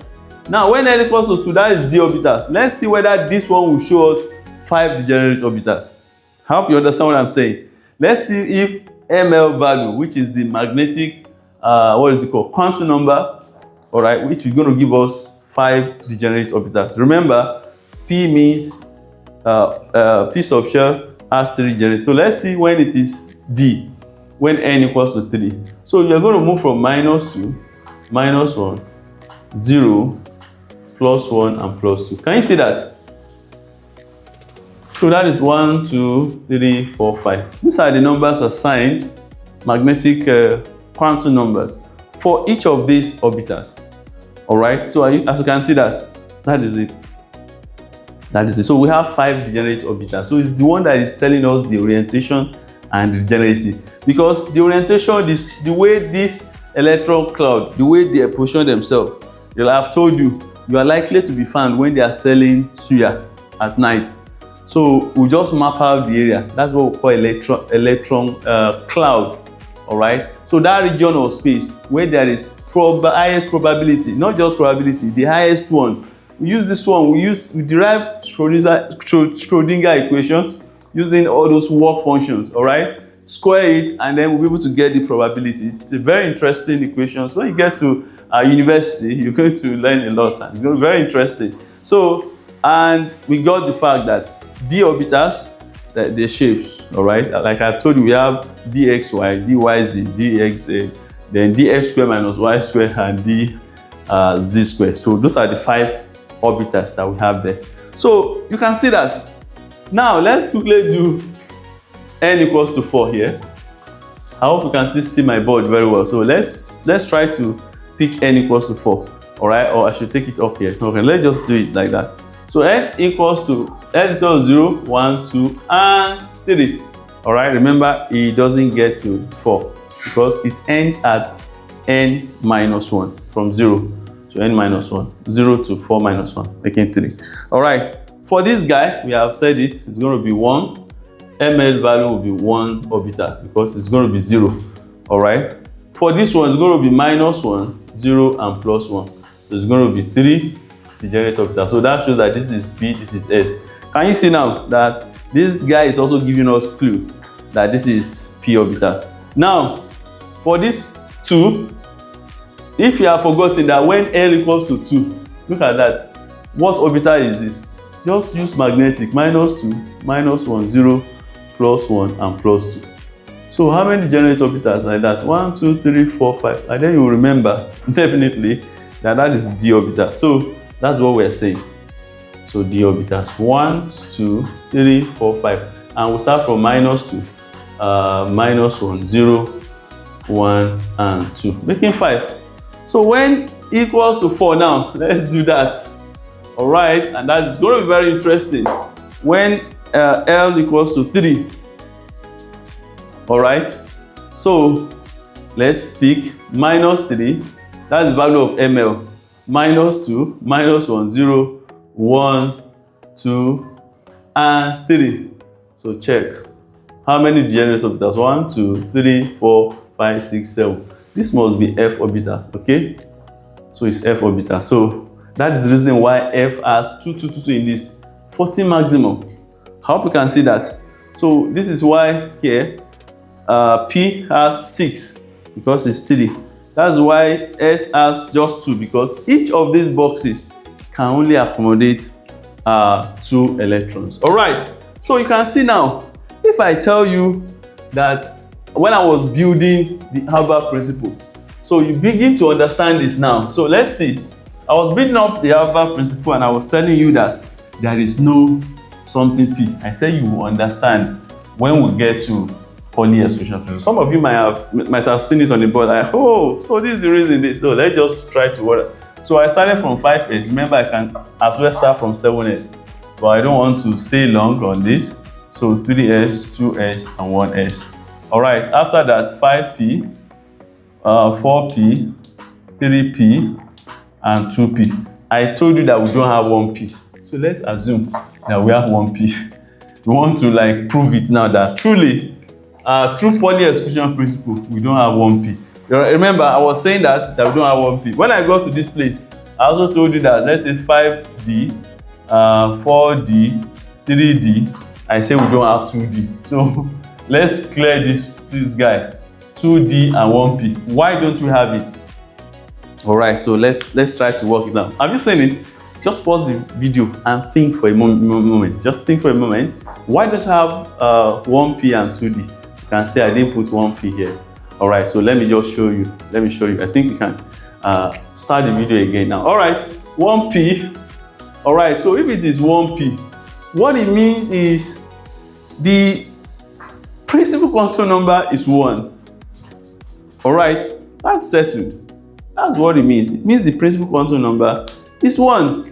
Now when L equals to 2, that is d orbitals. Let's see whether this one will show us 5 degenerate orbitals. I hope you understand what I'm saying. Let's see if ml value, which is the magnetic what is it called, quantum number, all right, which is going to give us 5 degenerate orbitals. Remember, p means p sub shell has 3 degenerate. So let's see when it is d, when n equals to 3. So you're going to move from -2, -1, 0, +1 and +2. Can you see that? So that is 1, 2, 3, 4, 5. These are the numbers assigned, magnetic quantum numbers, for each of these orbitals. All right, so as you can see that is it. That is it. So we have 5 degenerate orbitals. So it's the one that is telling us the orientation and the degeneracy, because the orientation is the way this electron cloud, the way they position themselves. I've told you, you are likely to be found when they are selling suya at night. So we just map out the area. That's what we call electron cloud. All right, so that region of space where there is highest probability, not just probability, the highest one. We use this one. We derive Schrodinger equations using all those work functions. All right, square it and then we'll be able to get the probability. It's a very interesting equation. So when you get to university, you're going to learn a lot, and it's going to be very interesting. So, and we got the fact that d orbitals, the shapes, all right, like I've told you, we have dxy, dyz, dxa, then dx squared minus y squared and z squared. So those are the 5 orbitals that we have there. So you can see that. Now let's quickly do n equals to 4 here. I hope you can still see my board very well. So let's try to pick n equals to 4. All right, or I should take it up here. Okay, let's just do it like that. So n equals to 0, 1, 2, and 3. All right, remember it doesn't get to 4 because it ends at n minus 1, from 0 to n minus 1, 0 to 4 minus 1, making 3. All right, for this guy, we have said it's going to be 1. ml value will be 1 orbital because it's going to be 0. All right, for this one, it's going to be -1, 0, and +1. So it's going to be 3 degenerate orbital. So that shows that this is p, this is s. Can you see now that this guy is also giving us clue that this is p orbitals? Now for this 2, if you have forgotten that when L equals to 2, look at that, What orbital is this? Just use magnetic, -2, -1, 0, +1, and +2. So how many degenerate orbitals like that? 1, 2, 3, 4, 5. And then you will remember definitely that is d orbital. So that's what we're saying. So d orbitals 1, 2, 3, 4, 5. And we'll start from -2, -1, 0, 1, and 2, making 5. So when equals to 4 now, let's do that. All right, and that is going to be very interesting. When L equals to 3. All right, so let's speak -3. That's the value of ml. -2, -1, 0, 1, 2, and 3. So check. How many degenerate orbitals? 1, 2, 3, 4, 5, 6, 7. This must be F orbitals, okay? So it's F orbital. So that is the reason why F has 2, 2, 2, 2 in this. 14 maximum. I hope you can see that. So this is why here P has 6 because it's 3. That's why S has just 2 because each of these boxes can only accommodate 2 electrons. All right. So you can see now, if I tell you that when I was building the Albert principle, so you begin to understand this now. So let's see. I was building up the Albert principle and I was telling you that there is no something P. I said you will understand when we get to Pauli exclusion principle. Some of you might have seen it on the board. Like, oh, so this is the reason this. So let's just try to order. So I started from 5s. Remember, I can as well start from 7s. But I don't want to stay long on this. So 3s, 2s, and 1s. All right, after that, 5p, 4p, 3p, and 2p. I told you that we don't have 1p. So let's assume that we have 1p. We want to like prove it now that truly, through Pauli exclusion principle, we don't have 1p. Remember, I was saying that we don't have 1p. When I got to this place, I also told you that let's say 5d, 4d, 3d, I say we don't have 2d. So let's clear this guy, 2d and 1p. Why don't we have it? All right, so let's try to work it out. Have you seen it? Just pause the video and think for a moment. Just think for a moment. Why don't you have 1p and 2d? You can say I didn't put 1p here. All right, so let me just show you. Let me show you. I think we can start the video again now. All right, 1p. All right, so if it is 1p, what it means is the principal quantum number is 1. All right, that's settled. That's what it means. It means the principal quantum number is 1.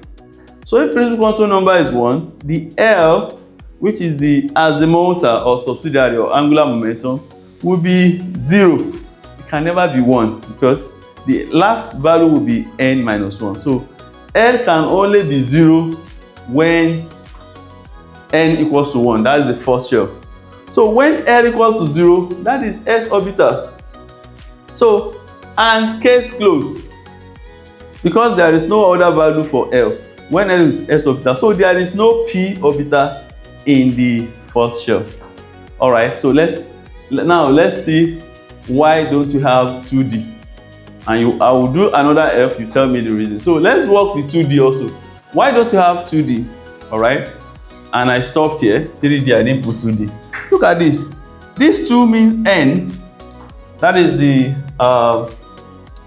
So if principal quantum number is 1, the L, which is the azimuthal or subsidiary or angular momentum, will be 0. It can never be 1 because the last value will be n minus 1. So L can only be 0 when n equals to 1. That is the first shell. So when L equals to 0, that is S orbital. So, and case closed. Because there is no other value for L. When L is S orbital. So there is no P orbital in the first shell. Alright, so let's see why don't you have 2D. And I will do another F, you tell me the reason. So let's work the 2D also. Why don't you have 2D? Alright. And I stopped here. 3D, I didn't put 2D. Look at this. This 2 means N. That is the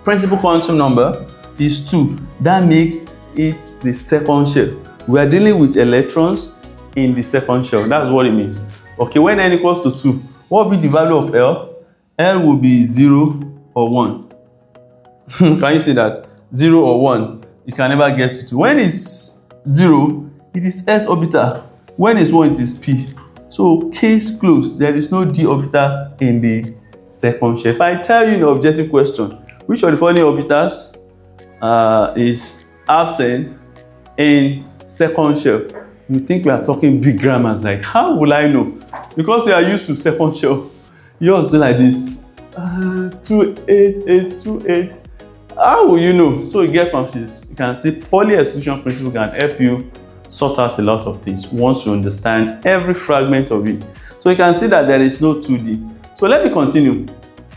principal quantum number is 2. That makes it the second shell. We are dealing with electrons in the second shell. That's what it means. Okay, when N equals to 2, what will be the value of L? L will be 0 or 1. Can you say that? 0 or 1. You can never get to 2. When it's 0, it is S orbital. When it's 1, it is P. So case closed. There is no D orbitals in the second shell. If I tell you an objective question, which of the following orbitals is absent in second shell, you think we are talking big grammars. Like, how will I know? Because we are used to second shell. Yours do like this. 2, 8, 8, 2, 8. How will you know? So you get confused. You can see Pauli exclusion principle can help you sort out a lot of things once you understand every fragment of it. So you can see that there is no 2D. So let me continue.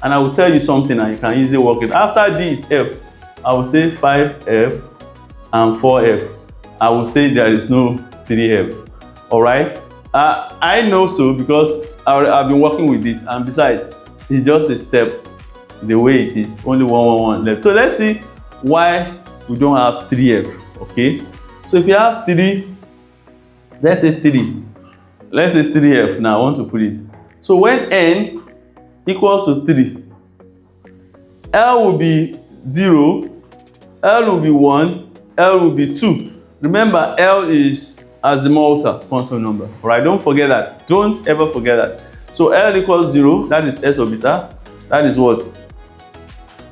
And I will tell you something and you can easily work it. After D is F, I will say 5F and 4F. I will say there is no 3F. All right. I know so because I've been working with this, and besides, it's just a step the way it is, only 111 left. So let's see why we don't have 3F. Okay, so if you have 3, let's say 3, let's say 3F. Now I want to put it. So when n equals to 3, L will be 0, L will be 1, L will be 2. Remember, L is azimuthal quantum number. All right, don't forget that. Don't ever forget that. So L equals 0, that is s orbital. That is what?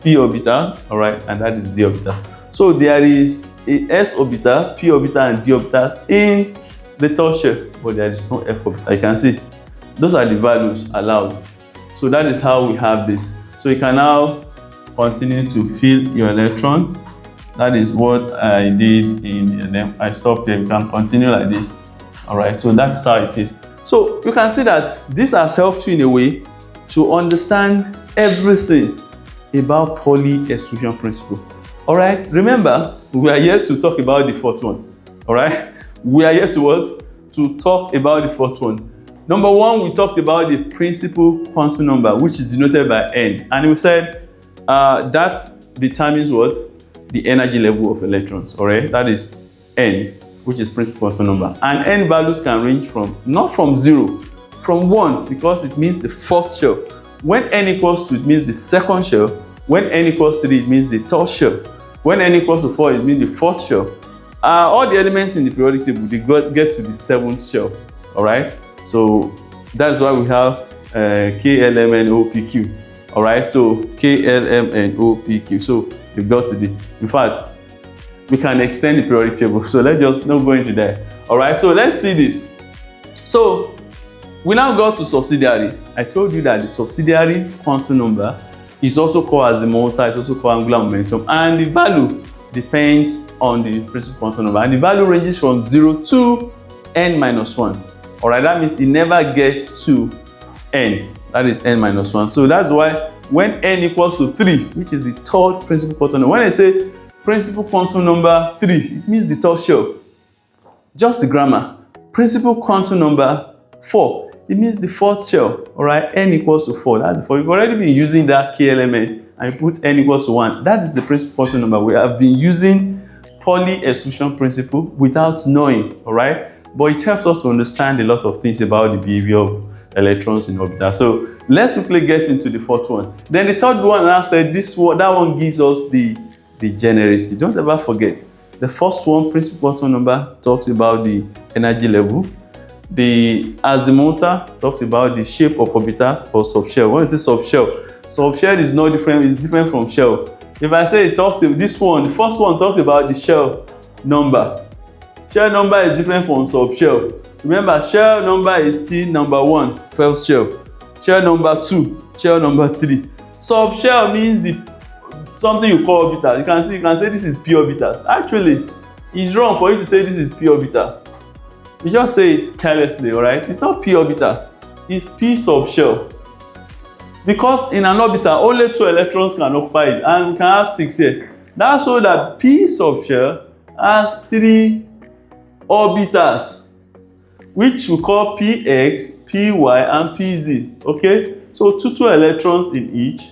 P orbital. All right, and that is d orbital. So there is a s orbital, p orbital, and d orbitals in the third shell, but there is no f orbital. You can see those are the values allowed. So that is how we have this. So you can now continue to fill your electron. That is what I did I stopped there. You can continue like this. All right, so that's how it is. So you can see that this has helped you in a way to understand everything about Pauli exclusion principle. All right, remember, we are here to talk about the fourth one. All right, we are here to what? To talk about the fourth one. Number one, we talked about the principal quantum number, which is denoted by n, and we said that determines what? The energy level of electrons. All right, that is n, which is principal quantum number, and n values can range from not from 0, from 1, because it means the first shell. When n equals 2, it means the second shell. When n equals 3, it means the third shell. When n equals to 4, it means the fourth shell. All the elements in the periodic table, they get to the seventh shell. All right, so that's why we have KLMNOPQ. All right, so KLMNOPQ. So we got to the, in fact, we can extend the periodic table. So let's just not go into that. All right, so let's see this. So we now go to subsidiary. I told you that the subsidiary quantum number is also called azimuthal, it's also called angular momentum, and the value depends on the principal quantum number, and the value ranges from 0 to n minus 1. All right, that means it never gets to n, that is n minus 1. So that's why when n equals to 3, which is the third principal quantum number, when I say principal quantum number 3, it means the third shell. Just the grammar. Principal quantum number 4, it means the fourth shell. All right, n equals to 4, that's the 4. We've already been using that key element and you put n equals to 1. That is the principal quantum number. We have been using Pauli exclusion principle without knowing, all right? But it helps us to understand a lot of things about the behavior of electrons in orbital. So let's quickly get into the fourth one. Then the third one, I said this one, that one gives us the degeneracy. Don't ever forget. The first one, principal quantum number, talks about the energy level. The azimuthal talks about the shape of orbitals or subshell. What is the subshell? Subshell is not different, it's different from shell. If I say it talks about this one, the first one talks about the shell number. Shell number is different from subshell. Remember, shell number is still number 1, first shell. Shell number 2, shell number 3. Subshell means something you call orbital. You can say this is p orbital. Actually, it's wrong for you to say this is p orbital. You just say it carelessly, all right? It's not p orbital, it's p subshell. Because in an orbital, only 2 electrons can occupy it, and we can have 6 here. That's so that p subshell has 3 orbitals, which we call px, py, and pz. Okay, so 2 electrons in each,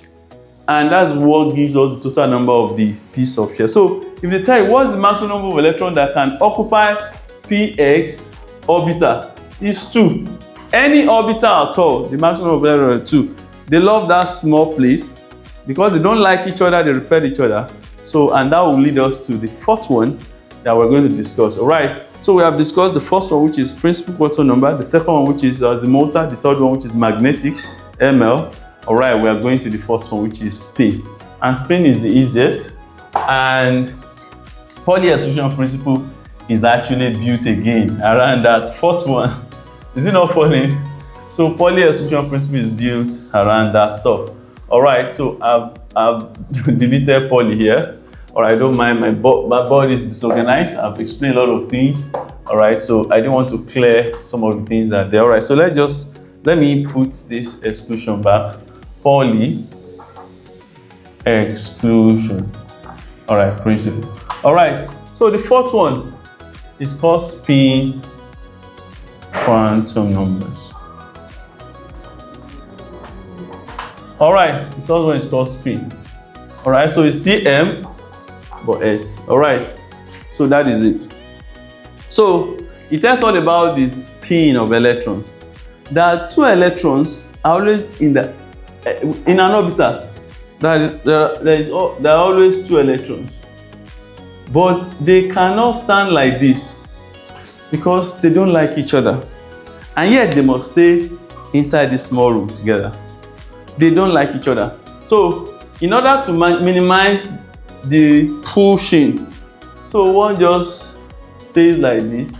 and that's what gives us the total number of the p subshell. So if they tell you what's the maximum number of electrons that can occupy px orbital, is 2. Any orbital at all, the maximum of electrons is 2. They love that small place because they don't like each other, they repel each other. So, and that will lead us to the fourth one that we're going to discuss. All right, so we have discussed the first one, which is principal quantum number, the second one, which is azimuthal, the third one, which is magnetic, ML. All right, we are going to the fourth one, which is spin. And spin is the easiest. And Pauli exclusion principle is actually built again around that fourth one. Is it not funny? So Pauli exclusion principle is built around that stuff. All right, so I've deleted Pauli here. All right, don't mind, my board is disorganized. I've explained a lot of things. All right, so I didn't want to clear some of the things that are there. All right, so let me put this exclusion back. Pauli exclusion. All right, principle. All right, so the fourth one, It's called spin quantum numbers. All right, the third one is called spin. All right, so it's still M, but S. All right, so that is it. So it tells all about the spin of electrons. There are two electrons always in an orbital. There are always two electrons, but they cannot stand like this because they don't like each other, and yet they must stay inside this small room together. They don't like each other. So in order to minimize the pushing, so one just stays like this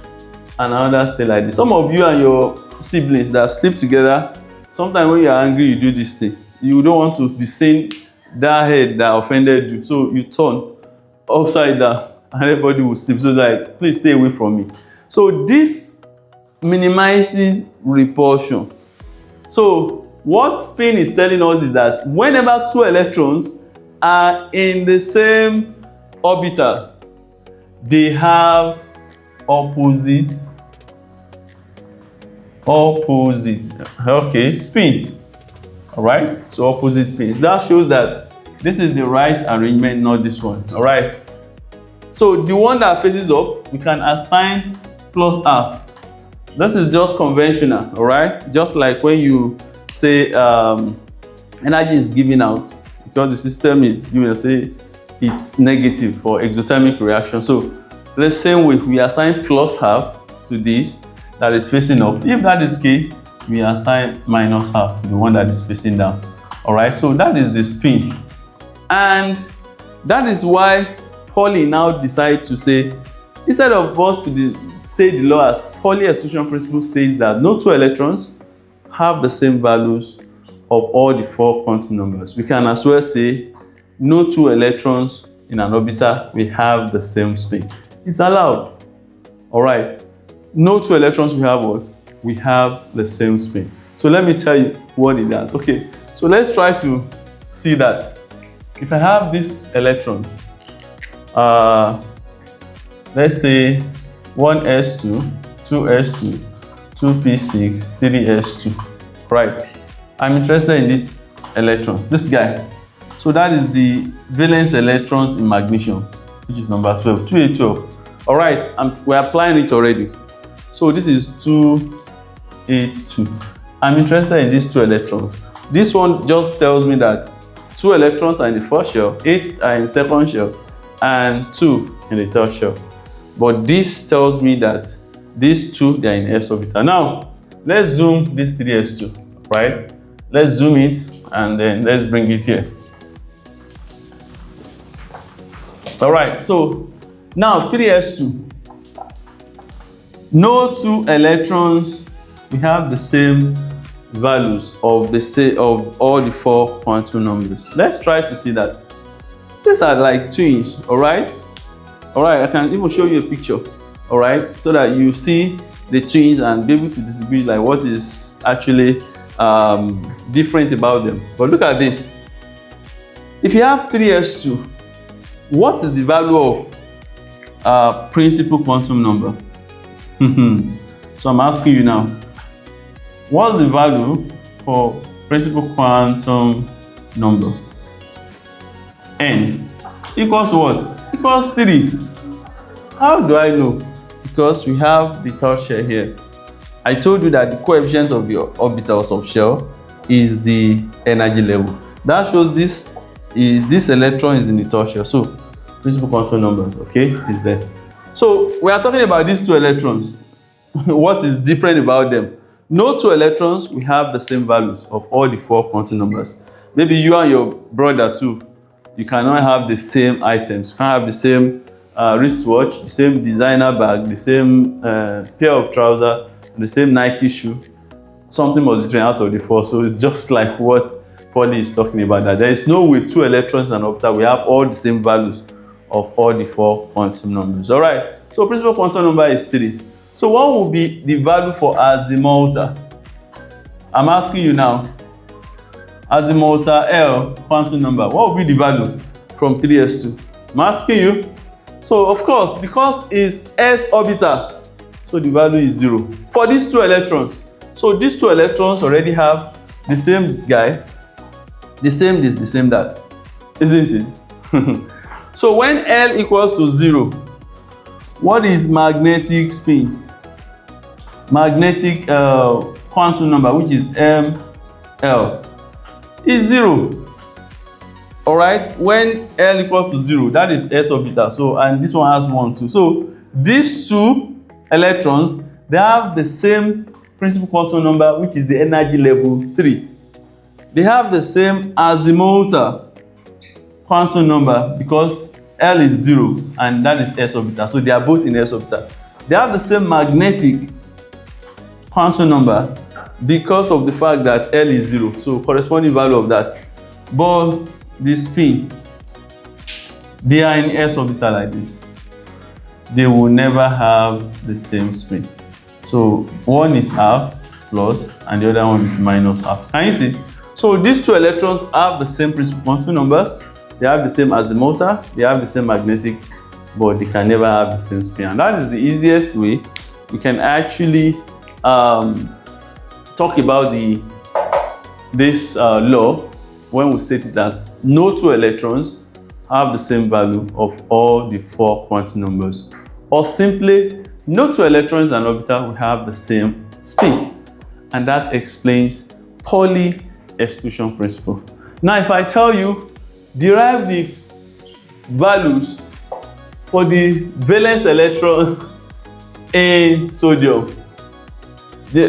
and another stays like this. Some of you and your siblings that sleep together, sometimes when you are angry, you do this thing. You don't want to be seeing that head that offended you, so you turn upside down and everybody will sleep. So like, please stay away from me. So this minimizes repulsion. So what spin is telling us is that whenever two electrons are in the same orbitals, they have opposite spin. All right, so opposite spins. That shows that this is the right arrangement, not this one. All right, so the one that faces up, we can assign plus half. This is just conventional. All right, just like when you say energy is given out because the system is giving us, say it's negative for exothermic reaction. So the same way we assign plus half to this that is facing up. If that is the case, we assign minus half to the one that is facing down. All right, so that is the spin, and that is why Pauli now decides to say, instead of us to state the law as Pauli exclusion principle states that no two electrons have the same values of all the four quantum numbers. We can as well say no two electrons in an orbital will have the same spin. It's allowed. All right, no two electrons will have what? We have the same spin. So let me tell you what it does. Okay, so let's try to see that. If I have this electron, let's say 1s2, 2s2, 2p6, 3s2. Right, I'm interested in these electrons, this guy. So that is the valence electrons in magnesium, which is number 12, 2a12. All right, we're applying it already. So this is 282. I'm interested in these two electrons. This one just tells me that 2 electrons are in the first shell, 8 are in the second shell, and 2 in the third shell. But this tells me that these 2, they are in s orbital. Now, let's zoom this 3s2, right? Let's zoom it and then let's bring it here. All right, so now 3s2. No two electrons, we have the same values of all the four quantum numbers. Let's try to see that. These are like twins, all right? All right, I can even show you a picture, all right? So that you see the twins and be able to distinguish like what is actually different about them. But look at this. If you have 3s2, what is the value of principal quantum number? So I'm asking you now, what's the value for principal quantum number? N equals what? Equals 3. How do I know? Because we have the third shell here. I told you that the coefficient of your orbital subshell is the energy level. That shows this electron is in the third shell. So principal quantum numbers, okay, is there. So we are talking about these two electrons. What is different about them? No two electrons will have the same values of all the four quantum numbers. Maybe you and your brother too, you cannot have the same items. You can't have the same wristwatch, the same designer bag, the same pair of trousers, the same Nike shoe. Something must be different out of the four. So it's just like what Pauli is talking about, that there is no way two electrons and orbital will have all the same values of all the four quantum numbers. All right, so principal quantum number is 3. So what will be the value for azimuthal? I'm asking you now, azimuthal L quantum number, what will be the value from 3s2? I'm asking you. So of course, because it's s orbital, so the value is 0 for these two electrons. So these two electrons already have the same guy, the same this, the same that, isn't it? So when L equals to 0, what is magnetic spin? Magnetic quantum number, which is ML, is 0. All right, when L equals to 0, that is s orbital. So, and this one has 1 too. So these two electrons, they have the same principal quantum number, which is the energy level 3. They have the same azimuthal quantum number because L is 0 and that is s orbital. So they are both in s orbital. They have the same magnetic quantum number because of the fact that L is 0. So corresponding value of that. But the spin, they are in s orbital like this. They will never have the same spin. So one is half plus and the other one is minus half. Can you see? So these two electrons have the same principal quantum numbers, they have the same azimuthal, they have the same magnetic, but they can never have the same spin. And that is the easiest way we can actually talk about this law when we state it as no two electrons have the same value of all the 4 quantum numbers, or simply no two electrons and orbital will have the same spin. And that explains Pauli exclusion principle. Now if I tell you derive the values for the valence electron in sodium,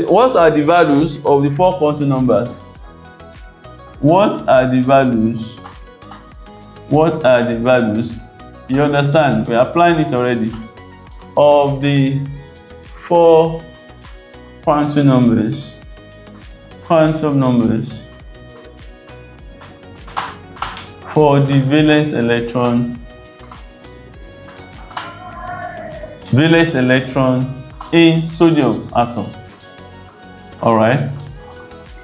what are the values of the 4 quantum numbers? What are the values? What are the values? You understand? We're applying it already. Of the 4 quantum numbers for the valence electron in sodium atom. All right,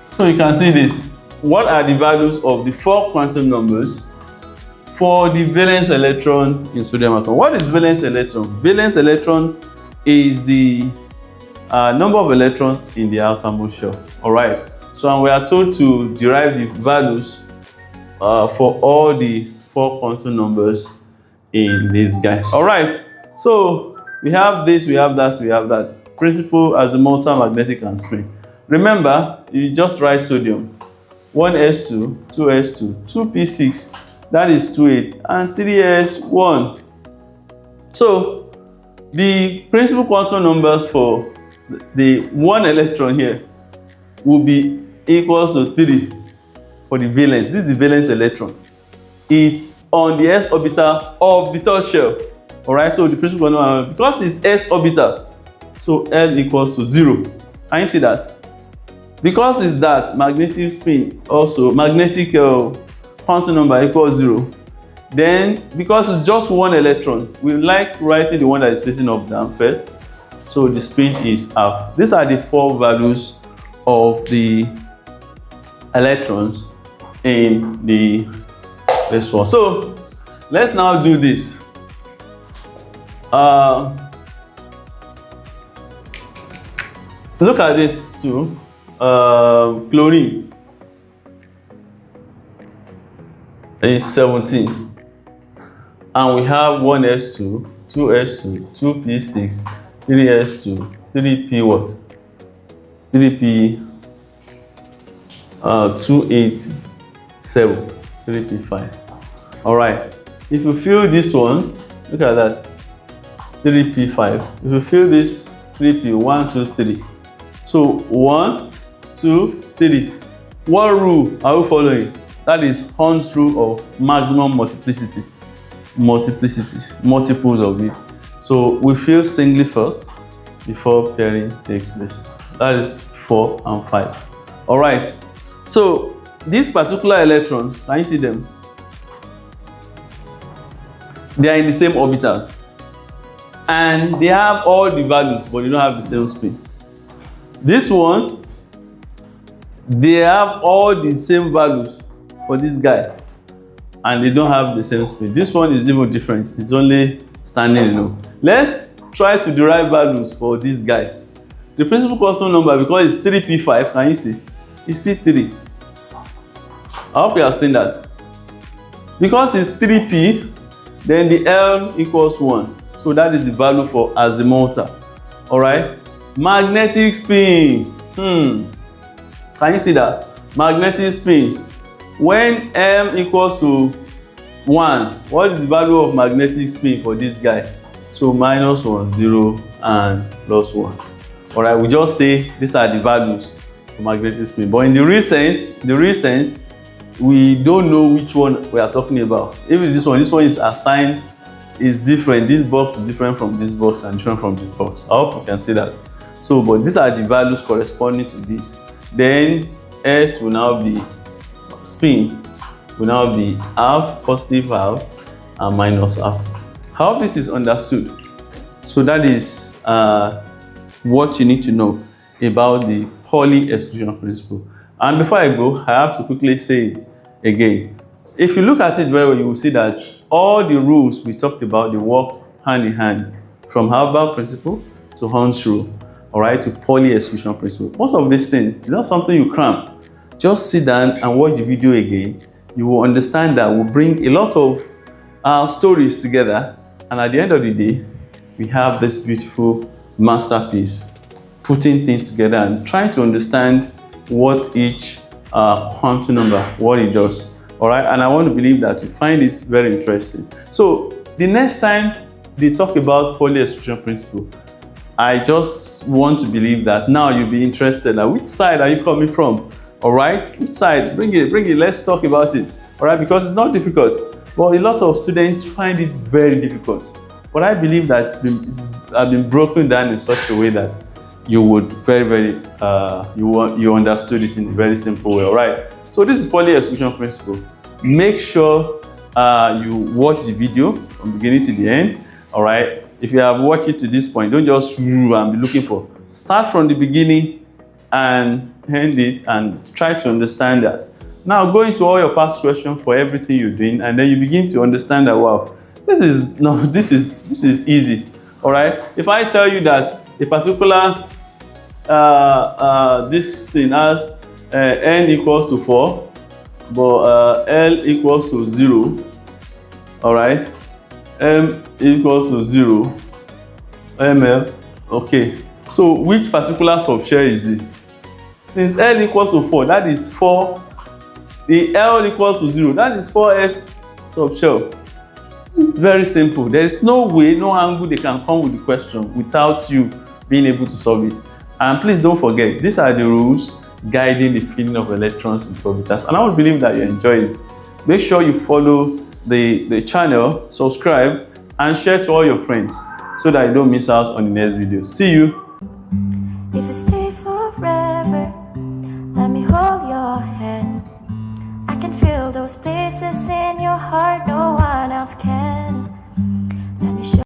so you can see this. What are the values of the 4 quantum numbers for the valence electron in sodium atom? What is valence electron? Valence electron is the number of electrons in the outermost shell. All right, so we are told to derive the values for all the 4 quantum numbers in these guys. All right, so we have this, we have that, we have that. Principal, azimuthal, magnetic, and spin. Remember, you just write sodium. 1s2, 2s2, 2p6, that is 28, and 3s1. So the principal quantum numbers for the 1 electron here will be equals to 3 for the valence. This is the valence electron. Is on the s orbital of the third shell. All right, so the principal quantum number, because it's s orbital, so L equals to 0. Can you see that? Because it's that, magnetic spin also, magnetic quantum number equals 0. Then, because it's just 1 electron, we like writing the one that is facing up down first. So the spin is half. These are the 4 values of the electrons in this one. So let's now do this. Look at this too. Chlorine is 17, and we have 1s2, 2s2, 2p6, 3s2, 3p what? 3p 287, 3p5. All right, if you fill this one, look at that, 3p5. If you fill this 3p, 1, 2, 3. So 1, 2, 3. What rule are we following? That is Hund's rule of maximum multiplicity. Multiples of it. So we fill singly first before pairing takes place. That is 4 and 5. All right. So these particular electrons, can you see them? They are in the same orbitals, and they have all the values, but they don't have the same spin. This one, they have all the same values for this guy, and they don't have the same spin. This one is even different. It's only standing alone. Let's try to derive values for these guys. The principal constant number, because it's 3p5, can you see? It's still 3. I hope you have seen that. Because it's 3p, then the L equals 1. So that is the value for azimuthal. Alright? Magnetic spin. Can you see that? Magnetic spin. When M equals to 1, what is the value of magnetic spin for this guy? So -1, 0, and +1. Alright, we just say these are the values for magnetic spin. But in the real sense, we don't know which one we are talking about. If this one is assigned, is different. This box is different from this box and different from this box. I hope you can see that. So, but these are the values corresponding to this. Then S will now be spin, will now be half, positive half, and minus half. How this is understood. So that is what you need to know about the Pauli exclusion principle. And before I go, I have to quickly say it again. If you look at it very well, you will see that all the rules we talked about, they work hand in hand, from Haber principle to Hund's rule, all right, to Pauli exclusion principle. Most of these things, it's not something you cram. Just sit down and watch the video again. You will understand that we'll bring a lot of stories together, and at the end of the day, we have this beautiful masterpiece, putting things together and trying to understand what each quantum number, what it does. All right, and I want to believe that you find it very interesting. So the next time they talk about Pauli exclusion principle, I just want to believe that now you'll be interested. Now, which side are you coming from? All right, which side? Bring it. Let's talk about it. All right, because it's not difficult, but a lot of students find it very difficult. But I believe that it's been broken down in such a way that you would you understood it in a very simple way. All right. So this is Pauli exclusion principle. Make sure you watch the video from beginning to the end. All right. If you have watched it to this point, don't just rule and be looking for. Start from the beginning and end it and try to understand that. Now go into all your past questions for everything you're doing, and then you begin to understand that, wow, this is easy. All right. If I tell you that a particular this thing has n equals to 4, but L equals to 0, all right, M equals to 0, ML, okay, so which particular subshell is this? Since L equals to 4, that is 4, the L equals to 0, that is 4S subshell. It's very simple. There is no way, no angle they can come with the question without you being able to solve it. And please don't forget, these are the rules guiding the filling of electrons into orbitals. And I would believe that you enjoy it. Make sure you follow the channel, subscribe, and share to all your friends so that you don't miss out on the next video. See you. If you stay forever, let me hold your hand. I can feel